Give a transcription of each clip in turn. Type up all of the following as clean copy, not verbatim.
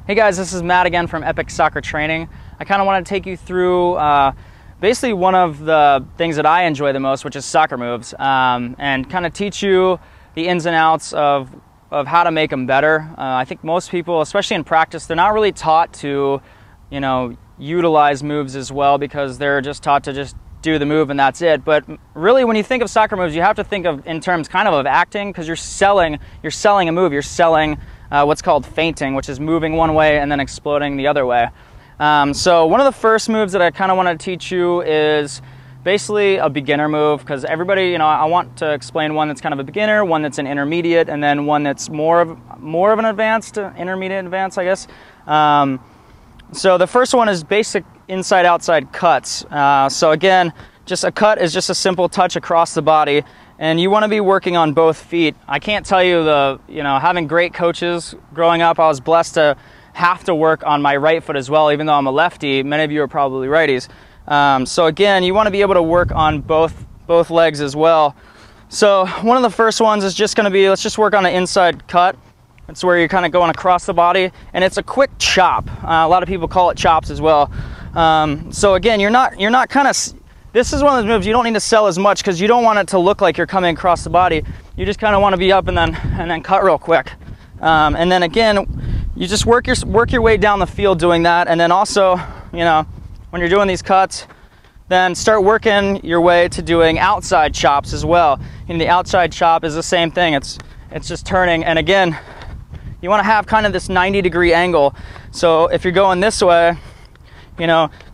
Hey guys, this is Matt again from Epic Soccer Training. I kind of want to take you through basically one of the things that I enjoy the most, which is soccer moves, and kind of teach you the ins and outs of how to make them better. I think most people, especially in practice, they're not really taught to, utilize moves as well, because they're just taught to just do the move and that's it. But really, when you think of soccer moves, you have to think of in terms kind of acting, because you're selling a move. You're selling what's called feinting, which is moving one way and then exploding the other way. So one of the first moves that I kind of want to teach you is basically a beginner move, because everybody, I want to explain one that's kind of a beginner, one that's an intermediate, and then one that's more of an advanced, intermediate advanced, I guess. So the first one is basic inside-outside cuts. So again, just a cut is just a simple touch across the body, and you want to be working on both feet. I can't tell you having great coaches growing up, I was blessed to have to work on my right foot as well, even though I'm a lefty. Many of you are probably righties. So again, you want to be able to work on both legs as well. So one of the first ones is just going to be, let's just work on an inside cut. It's where you're kind of going across the body, and it's a quick chop. A lot of people call it chops as well. So again, you're not kind of, this is one of those moves you don't need to sell as much, because you don't want it to look like you're coming across the body. You just kind of want to be up and then cut real quick. And then again, you just work your way down the field doing that. And then also, when you're doing these cuts, then start working your way to doing outside chops as well. The outside chop is the same thing. It's just turning, and again, you want to have kind of this 90-degree angle. So if you're going this way,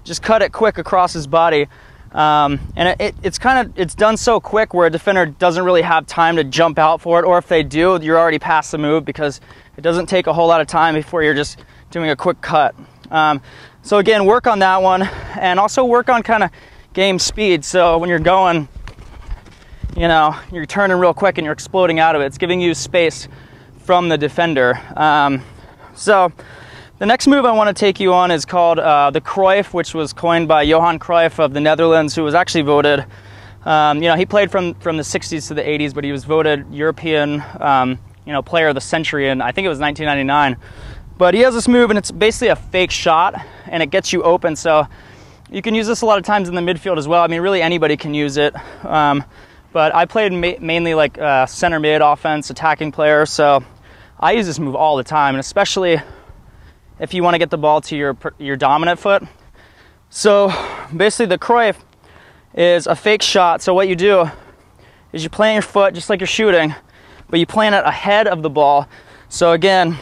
just cut it quick across his body. And it's done so quick where a defender doesn't really have time to jump out for it, or if they do, you're already past the move, because it doesn't take a whole lot of time before you're just doing a quick cut. So again, work on that one, and also work on kind of game speed. So when you're going, you're turning real quick and you're exploding out of it. It's giving you space from the defender. So the next move I want to take you on is called the Cruyff, which was coined by Johan Cruyff of the Netherlands, who was actually voted, he played from the 60s to the 80s, but he was voted European, player of the century, and I think it was 1999. But he has this move, and it's basically a fake shot, and it gets you open. So you can use this a lot of times in the midfield as well. I mean, really anybody can use it. But I played mainly like center mid offense, attacking player. So I use this move all the time, and especially if you want to get the ball to your dominant foot. So basically the Cruyff is a fake shot. So what you do is you plant your foot just like you're shooting, but you plant it ahead of the ball. So again,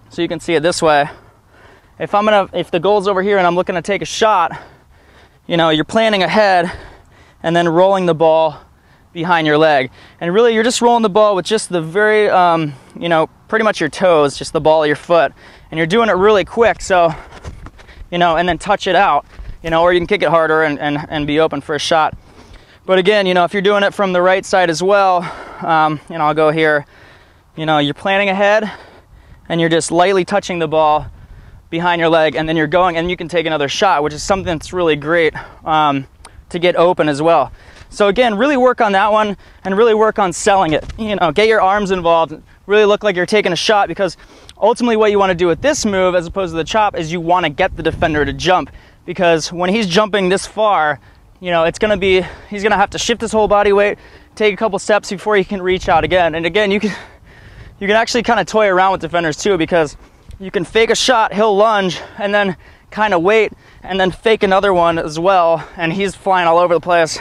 so you can see it this way. If the goal's over here and I'm looking to take a shot, you're planting ahead and then rolling the ball behind your leg. And really, you're just rolling the ball with just the very, pretty much your toes, just the ball of your foot. And you're doing it really quick, so, and then touch it out, or you can kick it harder and be open for a shot. But again, if you're doing it from the right side as well, I'll go here, you're planting ahead and you're just lightly touching the ball behind your leg, and then you're going, and you can take another shot, which is something that's really great to get open as well. So again, really work on that one, and really work on selling it. Get your arms involved, really look like you're taking a shot, because ultimately what you want to do with this move, as opposed to the chop, is you want to get the defender to jump, because when he's jumping this far, he's going to have to shift his whole body weight, take a couple steps before he can reach out again. And again, you can actually kind of toy around with defenders too, because you can fake a shot, he'll lunge, and then kind of wait, and then fake another one as well, and he's flying all over the place,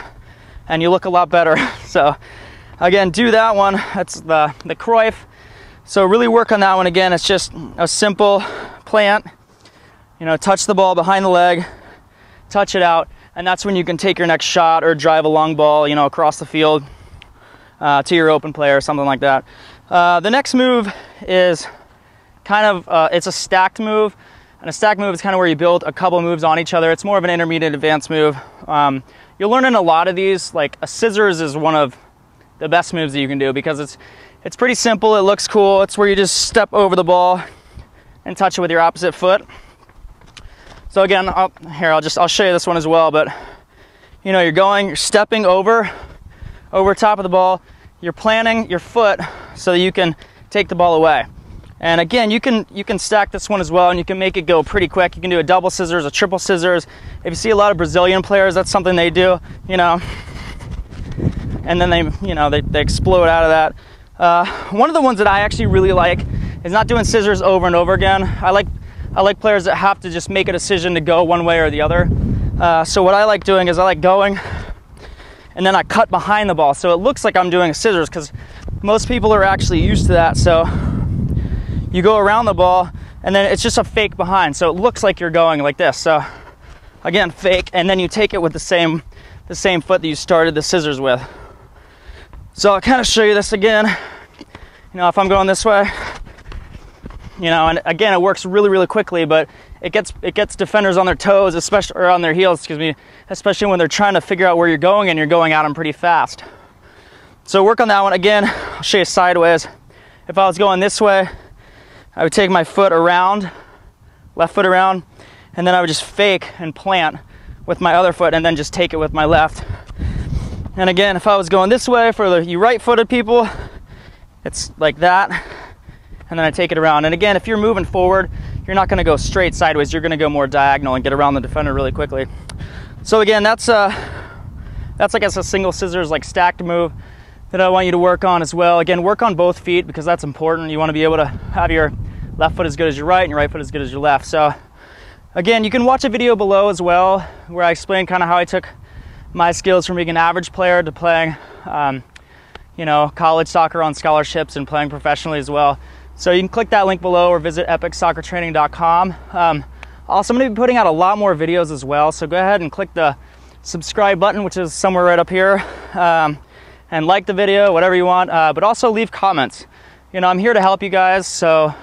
and you look a lot better. So again, do that one. That's the Cruyff. So really work on that one. Again, it's just a simple plant, touch the ball behind the leg, touch it out, and that's when you can take your next shot or drive a long ball, across the field to your open player or something like that. The next move is kind of, it's a stacked move, and a stacked move is kind of where you build a couple moves on each other. It's more of an intermediate advanced move. You'll learn in a lot of these, like a scissors is one of the best moves that you can do, because it's pretty simple, it looks cool. It's where you just step over the ball and touch it with your opposite foot. So again, I'll show you this one as well, but you're stepping over top of the ball, you're planting your foot so that you can take the ball away. And again, you can stack this one as well, and you can make it go pretty quick. You can do a double scissors, a triple scissors. If you see a lot of Brazilian players, that's something they do, you know, and then they explode out of that. One of the ones that I actually really like is not doing scissors over and over again. I like players that have to just make a decision to go one way or the other. So what I like doing is I like going, and then I cut behind the ball, so it looks like I'm doing scissors, because most people are actually used to that. So you go around the ball, and then it's just a fake behind, so it looks like you're going like this. So again, fake, and then you take it with the same foot that you started the scissors with. So I'll kind of show you this again. You know, if I'm going this way, you know, and again, it works really, really quickly, but it gets defenders on their toes, especially, or on their heels, excuse me, especially when they're trying to figure out where you're going and you're going at them pretty fast. So work on that one. Again, I'll show you sideways. If I was going this way, I would take my foot around, left foot around, and then I would just fake and plant with my other foot, and then just take it with my left. And again, if I was going this way, for you right-footed people, it's like that, and then I take it around. And again, if you're moving forward, you're not gonna go straight sideways, you're gonna go more diagonal and get around the defender really quickly. So again, that's I guess a single scissors, like stacked move that I want you to work on as well. Again, work on both feet, because that's important. You want to be able to have your left foot as good as your right and your right foot as good as your left. So again, you can watch a video below as well where I explain kind of how I took my skills from being an average player to playing you know, college soccer on scholarships and playing professionally as well. So you can click that link below or visit epicsoccertraining.com. Also, I'm going to be putting out a lot more videos as well, so go ahead and click the subscribe button, which is somewhere right up here, and like the video, whatever you want, but also leave comments. You know, I'm here to help you guys, so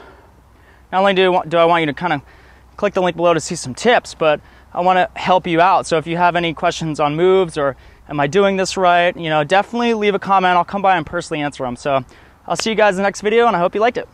not only do I want you to kind of click the link below to see some tips, but I want to help you out. So if you have any questions on moves, or am I doing this right, you know, definitely leave a comment. I'll come by and personally answer them. So I'll see you guys in the next video, and I hope you liked it.